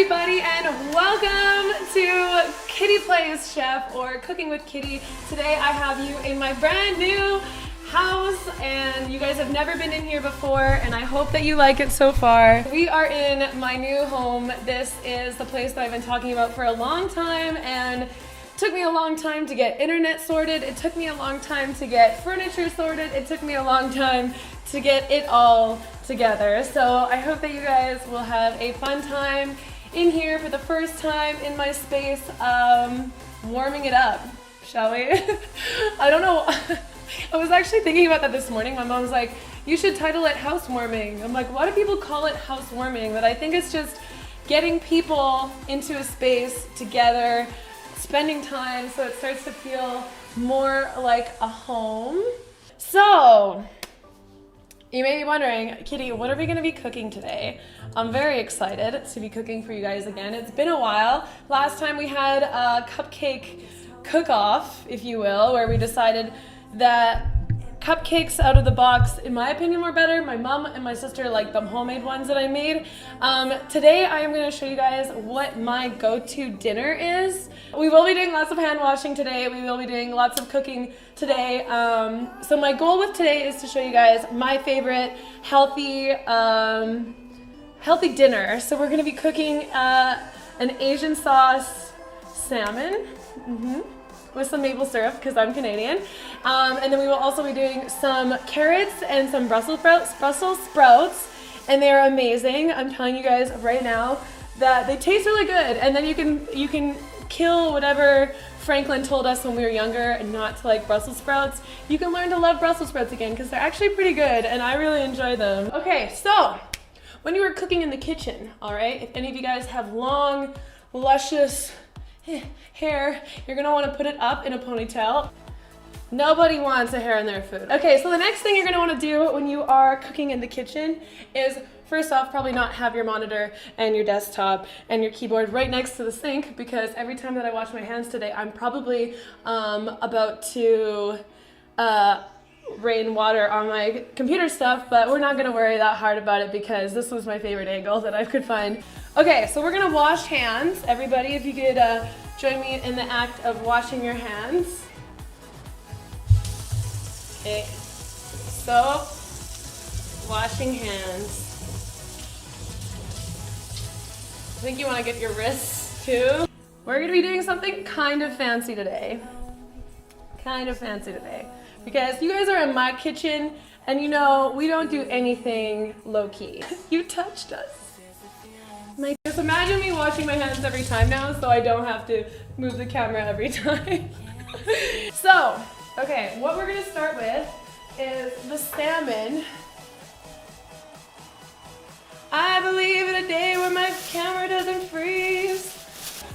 everybody, and welcome to KittyPlaysChef or Cooking with Kitty. Today I have you in my brand new house, and you guys have never been in here before, and I hope that you like it so far. We are in my new home. This is the place that I've been talking about for a long time, and it took me a long time to get internet sorted. It took me a long time to get furniture sorted. It took me a long time to get it all together. So I hope that you guys will have a fun time in here for the first time in my space, warming it up, shall we? I don't know. I was actually thinking about that this morning. My mom's like, you should title it housewarming. I'm like, why do people call it housewarming? But I think it's just getting people into a space together, spending time so it starts to feel more like a home. So, you may be wondering, Kitty, what are we gonna be cooking today? I'm very excited to be cooking for you guys again. It's been a while. Last time we had a cupcake cook-off, if you will, where we decided that cupcakes out of the box, in my opinion, were better. My mom and my sister like the homemade ones that I made. Today I am gonna show you guys what my go-to dinner is. We will be doing lots of hand washing today. We will be doing lots of cooking today. So my goal with today is to show you guys my favorite healthy dinner. So we're gonna be cooking an Asian sauce salmon. With some maple syrup because I'm Canadian. And then we will also be doing some carrots and some Brussels sprouts, and they're amazing. I'm telling you guys right now that they taste really good. And then you can kill whatever Franklin told us when we were younger and not to like Brussels sprouts. You can learn to love Brussels sprouts again because they're actually pretty good and I really enjoy them. Okay, so when you were cooking in the kitchen, all right, if any of you guys have long, luscious hair, you're gonna want to put it up in a ponytail. Nobody wants a hair in their food. Okay, so the next thing you're gonna want to do when you are cooking in the kitchen is, first off, probably not have your monitor and your desktop and your keyboard right next to the sink, because every time that I wash my hands today, I'm probably about to rain water on my computer stuff, but we're not gonna worry that hard about it because this was my favorite angle that I could find. Okay, so we're gonna wash hands. Everybody, if you could join me in the act of washing your hands. Okay, so washing hands. I think you wanna get your wrists too. We're gonna be doing something kind of fancy today. Because you guys are in my kitchen, and you know, we don't do anything low-key. You touched us. Just imagine me washing my hands every time now, so I don't have to move the camera every time. So, okay, what we're gonna start with is the salmon. I believe in a day when my camera doesn't freeze.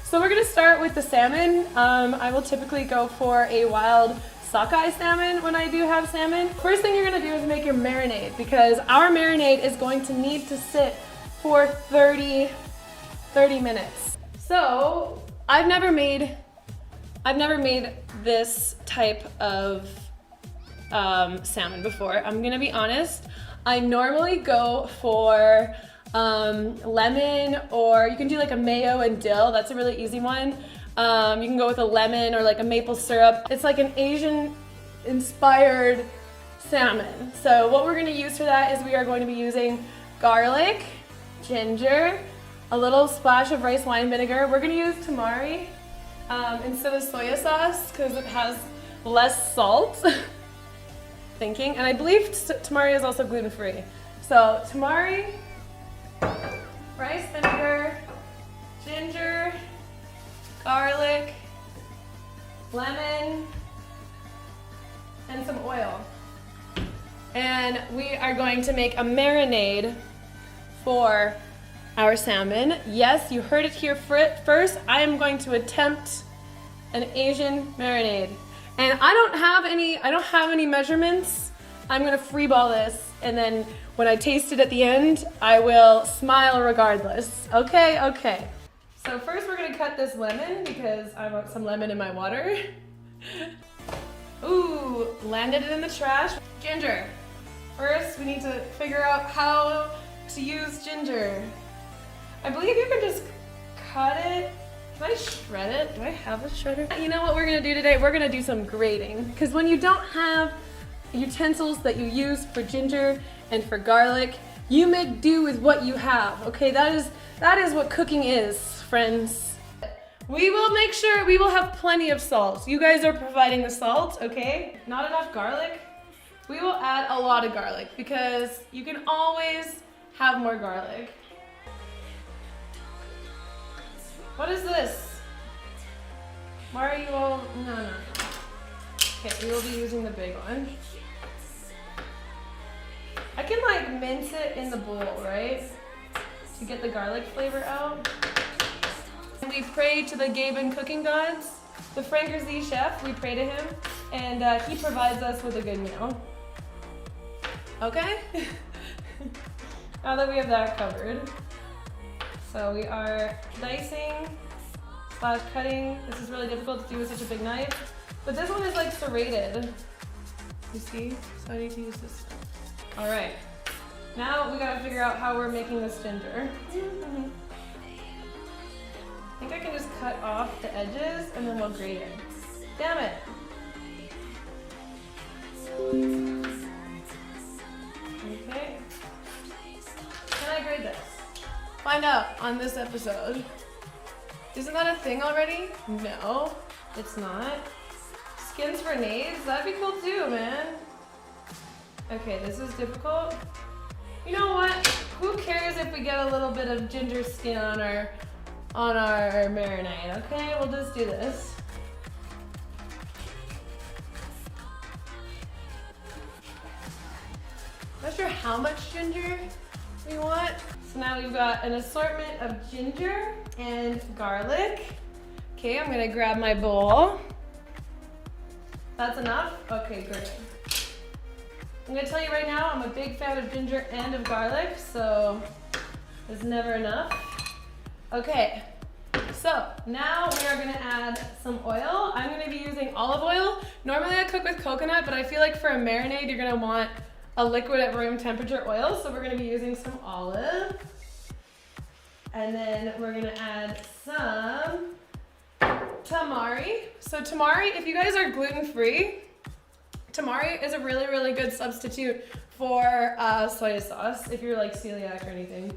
So we're gonna start with the salmon. I will typically go for a wild sockeye salmon when I do have salmon. First thing you're gonna do is make your marinade, because our marinade is going to need to sit for 30 minutes. So I've never made this type of salmon before. I'm gonna be honest. I normally go for lemon, or you can do like a mayo and dill. That's a really easy one. You can go with a lemon or like a maple syrup. It's like an Asian inspired salmon. So what we're gonna use for that is we are going to be using garlic, ginger, a little splash of rice wine vinegar. We're gonna use tamari instead of soy sauce because it has less salt. And I believe tamari is also gluten-free. So tamari, rice vinegar, ginger, garlic, lemon, and some oil. And we are going to make a marinade for our salmon. Yes, you heard it here first. I am going to attempt an Asian marinade. And I don't have any measurements. I'm gonna freeball this, and then when I taste it at the end, I will smile regardless. Okay. So first we're gonna cut this lemon because I want some lemon in my water. Ooh, landed it in the trash. Ginger. First, we need to figure out how to use ginger. I believe you can just cut it. Can I shred it? Do I have a shredder? You know what we're gonna do today? We're gonna do some grating. Because when you don't have utensils that you use for ginger and for garlic, you make do with what you have, okay? That is what cooking is, friends. We will make sure we will have plenty of salt. You guys are providing the salt, okay? Not enough garlic? We will add a lot of garlic because you can always have more garlic. What is this? Why are you all, no. Okay, we will be using the big one. I can like mince it in the bowl, right? To get the garlic flavor out. And we pray to the Gaben cooking gods, the Franker Z chef, we pray to him, and he provides us with a good meal. Okay? Now that we have that covered. So we are dicing / cutting. This is really difficult to do with such a big knife. But this one is like serrated. You see? So I need to use this. All right. Now we gotta figure out how we're making this ginger. I think I can just cut off the edges and then we'll grate it. Damn it. Okay. Can I grate this? Find out on this episode. Isn't that a thing already? No, it's not. Skins for nades? That'd be cool too, man. Okay, this is difficult. You know what? Who cares if we get a little bit of ginger skin on our marinade, okay? We'll just do this. Not sure how much ginger we want. So now we've got an assortment of ginger and garlic. Okay, I'm gonna grab my bowl. That's enough? Okay, great. I'm gonna tell you right now, I'm a big fan of ginger and of garlic, so there's never enough. Okay, so now we are gonna add some oil. I'm gonna be using olive oil. Normally I cook with coconut, but I feel like for a marinade, you're gonna want a liquid at room temperature oil, so we're gonna be using some olive. And then we're gonna add some tamari. So tamari, if you guys are gluten-free, tamari is a really, really good substitute for soy sauce, if you're like celiac or anything.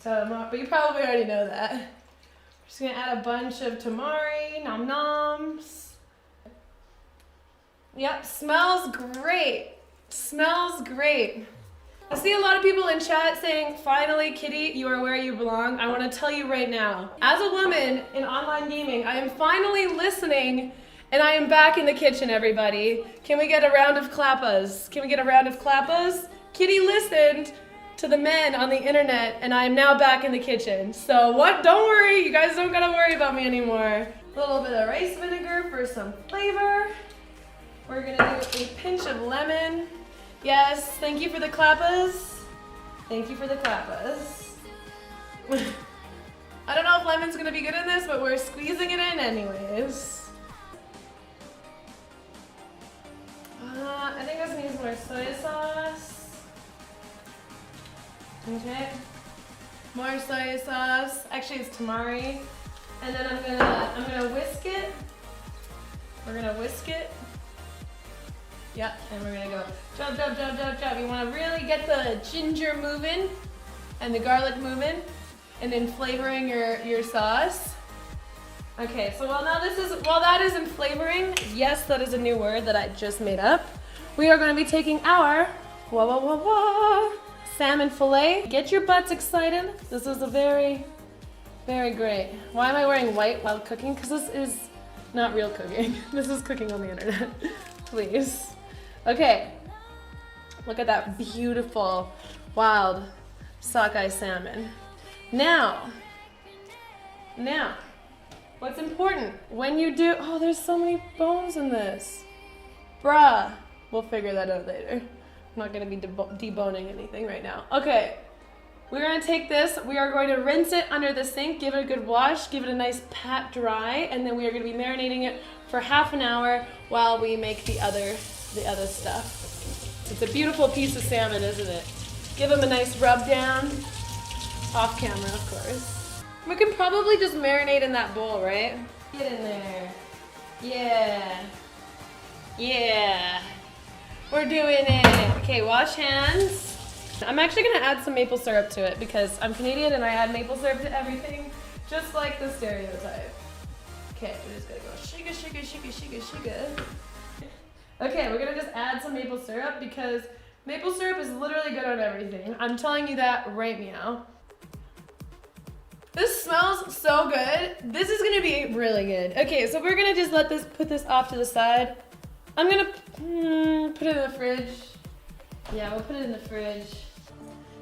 But you probably already know that. Just gonna add a bunch of tamari, nom noms. Yep, smells great. Smells great. I see a lot of people in chat saying, finally, Kitty, you are where you belong. I want to tell you right now, as a woman in online gaming, I am finally listening and I am back in the kitchen, everybody. Can we get a round of clappas? Can we get a round of clappas? Kitty listened to the men on the internet and I am now back in the kitchen. So what? Don't worry, you guys don't gotta worry about me anymore. A little bit of rice vinegar for some flavor. We're gonna do a pinch of lemon. Yes, thank you for the clappas. Thank you for the clappas. I don't know if lemon's gonna be good in this, but we're squeezing it in anyways. I think I was gonna use more soy sauce. Okay. More soy sauce. Actually, it's tamari. And then I'm gonna whisk it. We're gonna whisk it. Yep, and we're gonna go chop, chop, chop, chop, chop. You wanna really get the ginger moving and the garlic moving and then flavoring your sauce. Okay, so while that is in flavoring, yes, that is a new word that I just made up. We are gonna be taking our salmon fillet. Get your butts excited. This is a very, very great. Why am I wearing white while cooking? Because this is not real cooking. This is cooking on the internet, please. Okay, look at that beautiful wild sockeye salmon. Now, what's important when you do, oh, there's so many bones in this. Bruh, we'll figure that out later. I'm not gonna be deboning anything right now. Okay, we're gonna take this, we are going to rinse it under the sink, give it a good wash, give it a nice pat dry, and then we are gonna be marinating it for half an hour while we make the other stuff. It's a beautiful piece of salmon, isn't it? Give them a nice rub down, off camera, of course. We can probably just marinate in that bowl, right? Get in there. Yeah. Yeah. We're doing it. Okay, wash hands. I'm actually gonna add some maple syrup to it because I'm Canadian and I add maple syrup to everything, just like the stereotype. Okay, we're just gonna go shiga, shiga, shiga, shiga, shiga. Okay, we're gonna just add some maple syrup because maple syrup is literally good on everything. I'm telling you that right now. This smells so good. This is gonna be really good. Okay, so we're gonna just put this off to the side. I'm gonna put it in the fridge. Yeah, we'll put it in the fridge.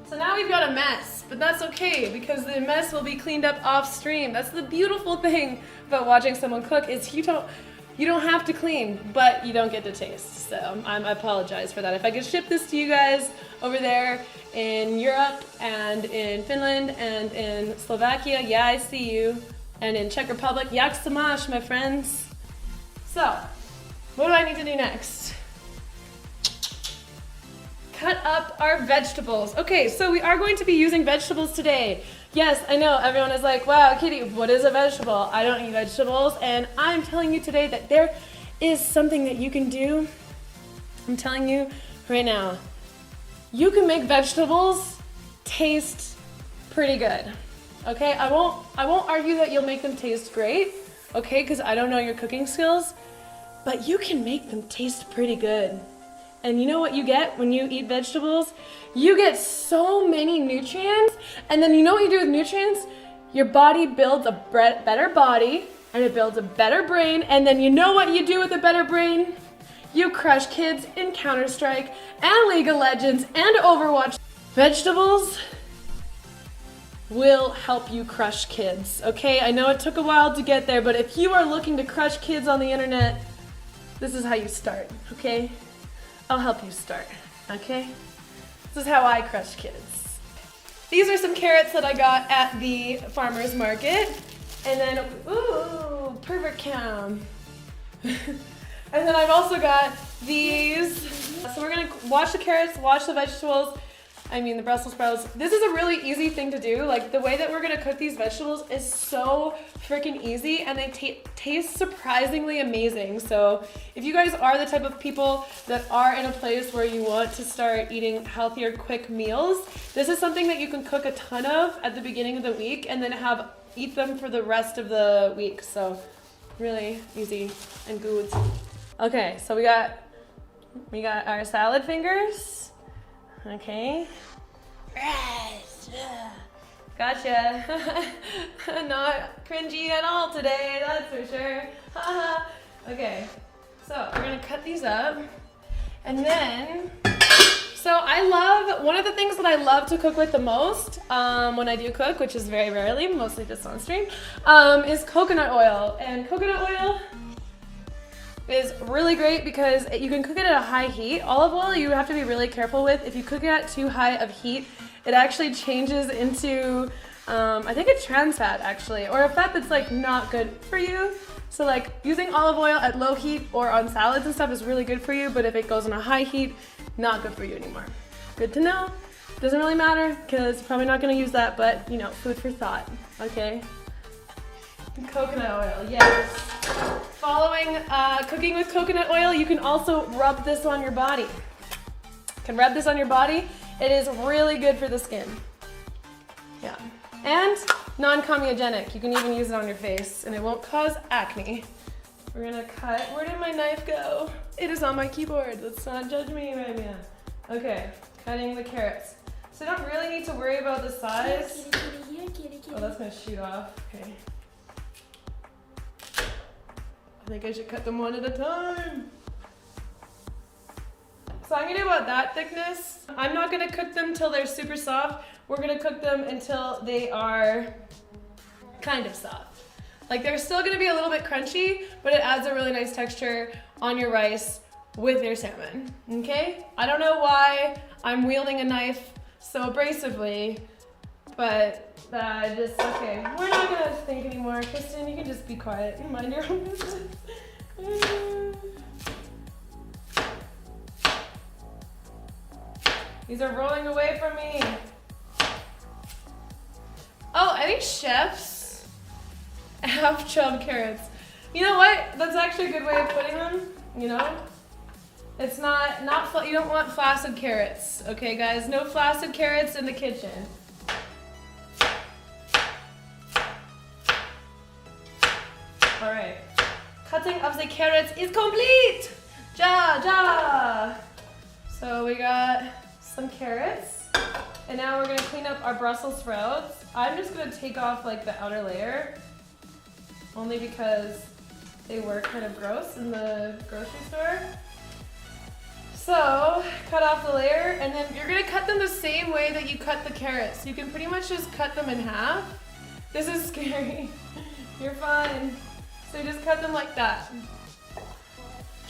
So now we've got a mess, but that's okay because the mess will be cleaned up off stream. That's the beautiful thing about watching someone cook is you don't have to clean, but you don't get to taste. So I apologize for that. If I could ship this to you guys over there in Europe and in Finland and in Slovakia, yeah, I see you. And in Czech Republic, jak se máš, my friends? So, what do I need to do next? Cut up our vegetables. Okay, so we are going to be using vegetables today. Yes, I know, everyone is like, wow, Kitty, what is a vegetable? I don't eat vegetables, and I'm telling you today that there is something that you can do. I'm telling you right now. You can make vegetables taste pretty good. Okay, I won't argue that you'll make them taste great, okay, because I don't know your cooking skills, but you can make them taste pretty good. And you know what you get when you eat vegetables? You get so many nutrients, and then you know what you do with nutrients? Your body builds a better body, and it builds a better brain, and then you know what you do with a better brain? You crush kids in Counter-Strike, and League of Legends, and Overwatch. Vegetables will help you crush kids, okay? I know it took a while to get there, but if you are looking to crush kids on the internet, this is how you start, okay? I'll help you start, okay? This is how I crush kids. These are some carrots that I got at the farmer's market. And then, ooh, pervert cam. And then I've also got these. So we're gonna wash the carrots, wash the vegetables, the Brussels sprouts. This is a really easy thing to do. Like the way that we're gonna cook these vegetables is so freaking easy and they taste surprisingly amazing. So if you guys are the type of people that are in a place where you want to start eating healthier, quick meals, this is something that you can cook a ton of at the beginning of the week and then eat them for the rest of the week. So really easy and good. Okay, so we got our salad fingers. Okay. Gotcha. Not cringy at all today, that's for sure. Okay, so we're gonna cut these up. And then, one of the things that I love to cook with the most, when I do cook, which is very rarely, mostly just on stream, is coconut oil. And coconut oil is really great because you can cook it at a high heat. Olive oil you have to be really careful with. If you cook it at too high of heat, it actually changes into, I think it's trans fat actually, or a fat that's like not good for you. So like using olive oil at low heat or on salads and stuff is really good for you, but if it goes on a high heat, not good for you anymore. Good to know. Doesn't really matter because probably not gonna use that, but you know, food for thought, okay? Coconut oil, yes. Following cooking with coconut oil, you can also rub this on your body. You can rub this on your body. It is really good for the skin. Yeah. And non-comedogenic. You can even use it on your face and it won't cause acne. We're gonna cut. Where did my knife go? It is on my keyboard. Let's not judge me right now. Okay, cutting the carrots. So I don't really need to worry about the size. Oh, that's gonna shoot off. Okay. I think I should cut them one at a time. So I'm gonna do about that thickness. I'm not gonna cook them till they're super soft. We're gonna cook them until they are kind of soft. Like they're still gonna be a little bit crunchy, but it adds a really nice texture on your rice with your salmon, okay? I don't know why I'm wielding a knife so abrasively, but okay. We're not gonna think anymore. Kristen, you can just be quiet and mind your own business. These are rolling away from me. Oh, I think chefs have chopped carrots. You know what? That's actually a good way of putting them, you know? It's not you don't want flaccid carrots, okay guys? No flaccid carrots in the kitchen. All right, cutting of the carrots is complete. Ja. So we got some carrots, and now we're gonna clean up our Brussels sprouts. I'm just gonna take off like the outer layer, only because they were kind of gross in the grocery store. So, cut off the layer, and then you're gonna cut them the same way that you cut the carrots. You can pretty much just cut them in half. This is scary. You're fine. So you just cut them like that.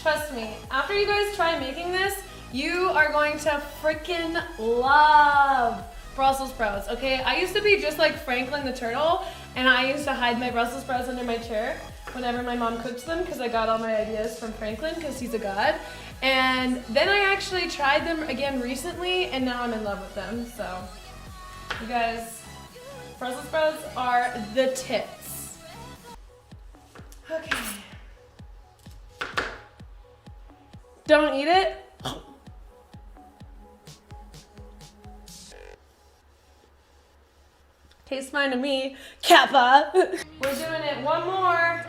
Trust me, after you guys try making this, you are going to freaking love Brussels sprouts, okay? I used to be just like Franklin the turtle, and I used to hide my Brussels sprouts under my chair whenever my mom cooked them, because I got all my ideas from Franklin, because he's a god. And then I actually tried them again recently, and now I'm in love with them. So, you guys, Brussels sprouts are the tits. Okay. Don't eat it. Tastes fine to me, Kappa. We're doing it one more,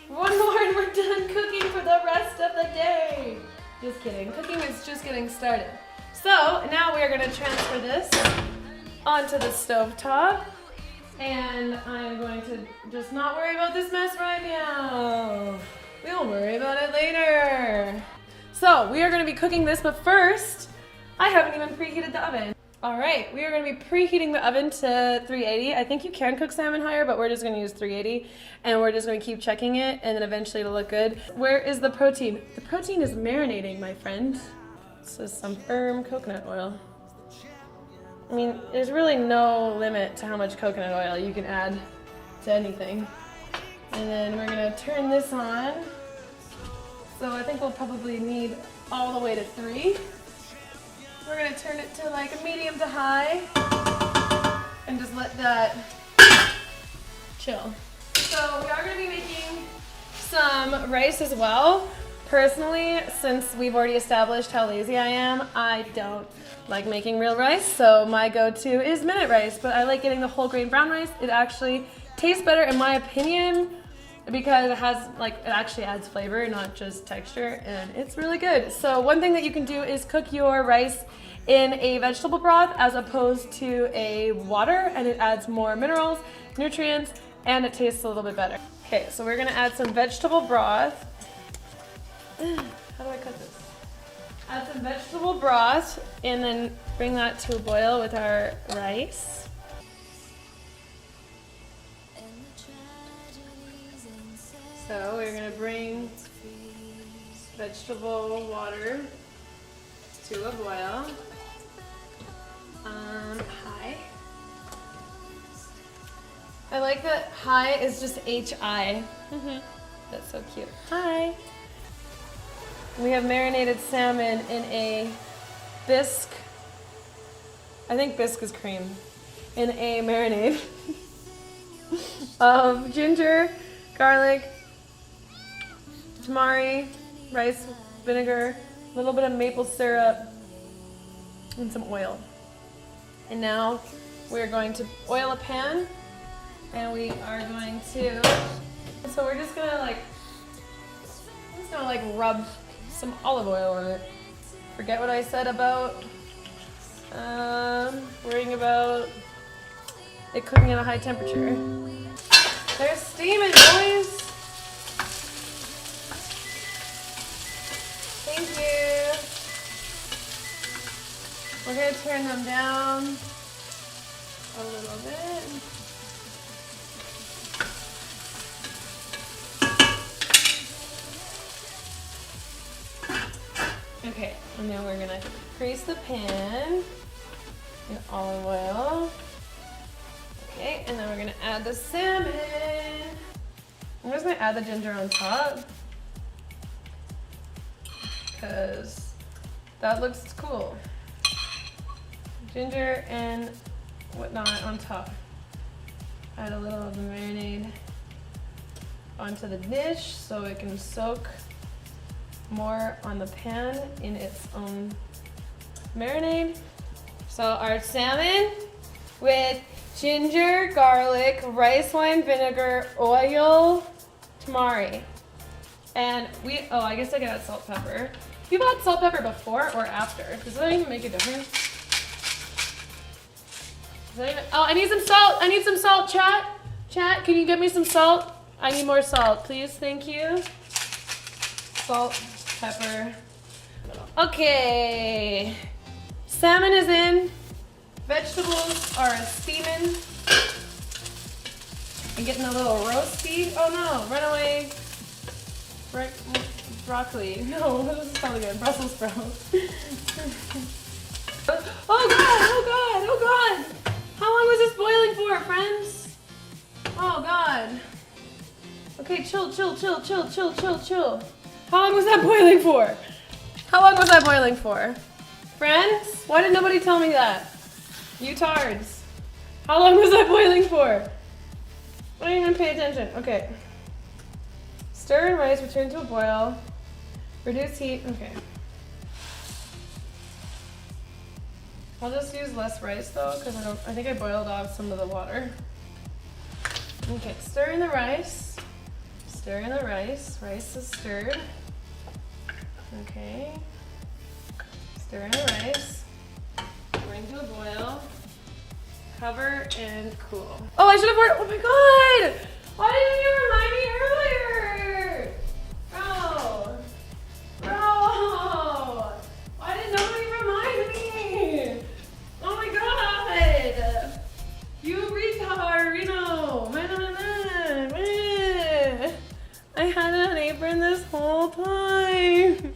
and we're done cooking for the rest of the day. Just kidding, cooking is just getting started. So now we are gonna transfer this onto the stove top, and I'm going to just not worry about this mess right now. We'll worry about it later. So we are gonna be cooking this, but first, I haven't even preheated the oven. All right, we are gonna be preheating the oven to 380. I think you can cook salmon higher, but we're just gonna use 380, and we're just gonna keep checking it, and then eventually it'll look good. Where is the protein? The protein is marinating, my friend. This is some firm coconut oil. I mean, there's really no limit to how much coconut oil you can add to anything. And then we're gonna turn this on. So I think we'll probably need all the way to 3. We're gonna turn it to like a medium to high and just let that chill. So we are gonna be making some rice as well. Personally, since we've already established how lazy I am, I don't like making real rice, so my go-to is minute rice, but I like getting the whole grain brown rice. It actually tastes better in my opinion because it has it actually adds flavor, not just texture, and it's really good. So one thing that you can do is cook your rice in a vegetable broth as opposed to a water, and it adds more minerals, nutrients, and it tastes a little bit better. Okay, so we're gonna add some vegetable broth. How do I cut this? Add some vegetable broth and then bring that to a boil with our rice. So we're gonna bring vegetable water to a boil. High. I like that high is just H-I. That's so cute. Hi. We have marinated salmon in a bisque. I think bisque is cream. In a marinade of ginger, garlic, tamari, rice vinegar, a little bit of maple syrup, and some oil. And now we're going to oil a pan, and we are going to, so we're just gonna rub some olive oil on it. Forget what I said about worrying about it cooking at a high temperature. They're steaming, boys. Thank you. We're gonna turn them down a little bit. Okay, and now we're gonna grease the pan in olive oil. Okay, and then we're gonna add the salmon. I'm just gonna add the ginger on top because that looks cool. Ginger and whatnot on top. add a little of the marinade onto the dish so it can soak more on the pan in its own marinade. So our salmon with ginger, garlic, rice wine vinegar, oil, tamari. And I guess I could add salt, pepper. You add salt, pepper before or after? Does that even make a difference? I need some salt. I need some salt, chat. Chat, can you get me some salt? I need more salt, please. Thank you. Salt, pepper. Okay. Salmon is in. Vegetables are steaming. I'm getting a little roasty. Oh no, run away. Broccoli. No, this is probably good. Brussels sprouts. Oh god, oh god, oh god. How long was this boiling for, friends? Oh god. Okay, chill. How long was that boiling for? How long was that boiling for? Friends? Why did nobody tell me that? You tards. How long was that boiling for? I didn't even pay attention. Okay. Stir in rice, return to a boil. Reduce heat. Okay. I'll just use less rice though, because I think I boiled off some of the water. Okay, stir in the rice. Stir in the rice. Rice is stirred. Okay. Stir in the rice. Bring to a boil. Cover and cool. Oh, I should have poured. Oh my god! Why didn't you remind me earlier? Bro! Why did nobody remind me? Oh my god! You retardino! I had an apron this whole time.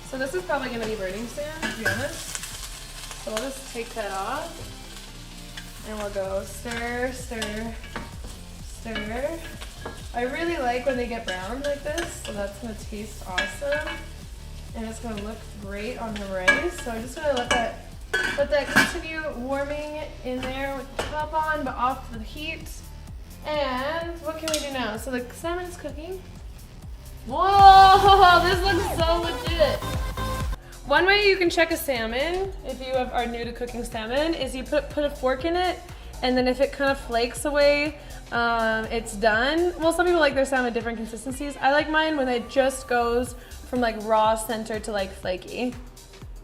So this is probably gonna be burning soon, to be honest. So we'll just take that off. And we'll go stir, stir, stir. I really like when they get brown like this, so that's gonna taste awesome. And it's gonna look great on the rice. So I'm just gonna let that continue warming in there with the top on, but off the heat. And what can we do now? So the salmon is cooking. Whoa, this looks so legit. One way you can check a salmon, if you are new to cooking salmon, is you put a fork in it, and then if it kind of flakes away, it's done. Well, some people like their salmon different consistencies. I like mine when it just goes from like raw center to like flaky.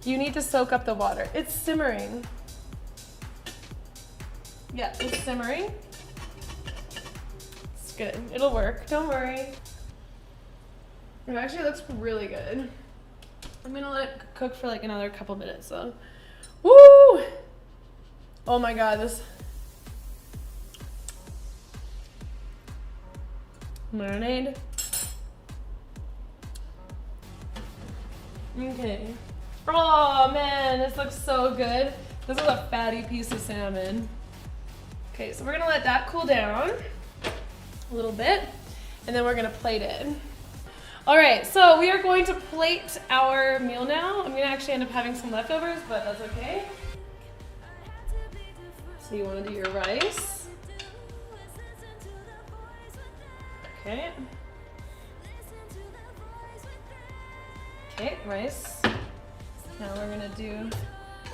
You need to soak up the water. It's simmering. Yeah, it's simmering. It's good. It'll work. Don't worry. It actually looks really good. I'm gonna let it cook for like another couple minutes though. Woo! Oh my god, this marinade. Okay. Oh man, this looks so good. This is a fatty piece of salmon. Okay, so we're gonna let that cool down a little bit, and then we're gonna plate it. All right, so we are going to plate our meal now. I'm gonna actually end up having some leftovers, but that's okay. So you wanna do your rice. Okay. Okay, rice. Now we're gonna do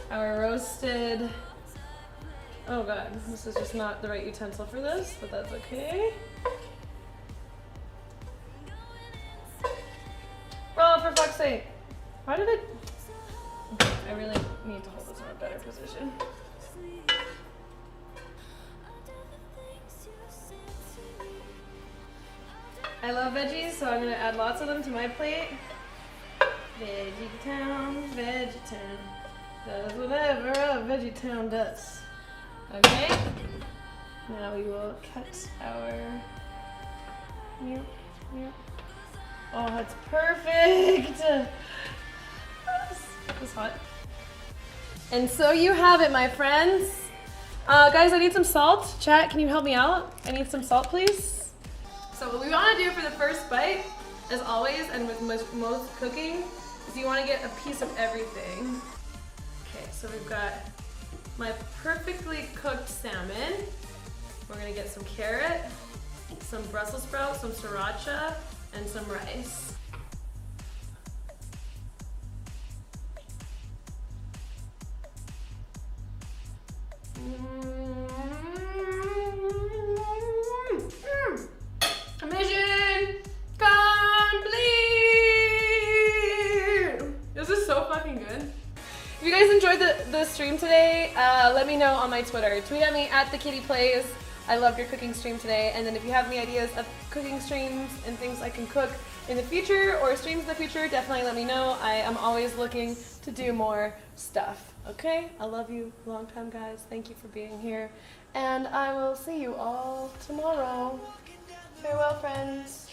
our roasted, oh god, this is just not the right utensil for this, but that's okay. Oh, for fuck's sake. Why did it? Okay, I really need to hold this in a better position. I love veggies, so I'm gonna add lots of them to my plate. Veggie Town does whatever a Veggie Town does. Okay. Now we will cut our Oh, that's perfect. It's hot. And so you have it, my friends. Guys, I need some salt. Chat, can you help me out? I need some salt, please. So what we want to do for the first bite, as always, and with most cooking, is you want to get a piece of everything. Okay, so we've got my perfectly cooked salmon. We're gonna get some carrot, some Brussels sprouts, some sriracha, and some rice. Mission complete! This is so fucking good. If you guys enjoyed the stream today, let me know on my Twitter. Tweet at me at @KittyPlays. I loved your cooking stream today. And then if you have any ideas of cooking streams and things I can cook in the future or streams in the future, definitely let me know. I am always looking to do more stuff. Okay? I love you. Long time, guys. Thank you for being here. And I will see you all tomorrow. Farewell, friends.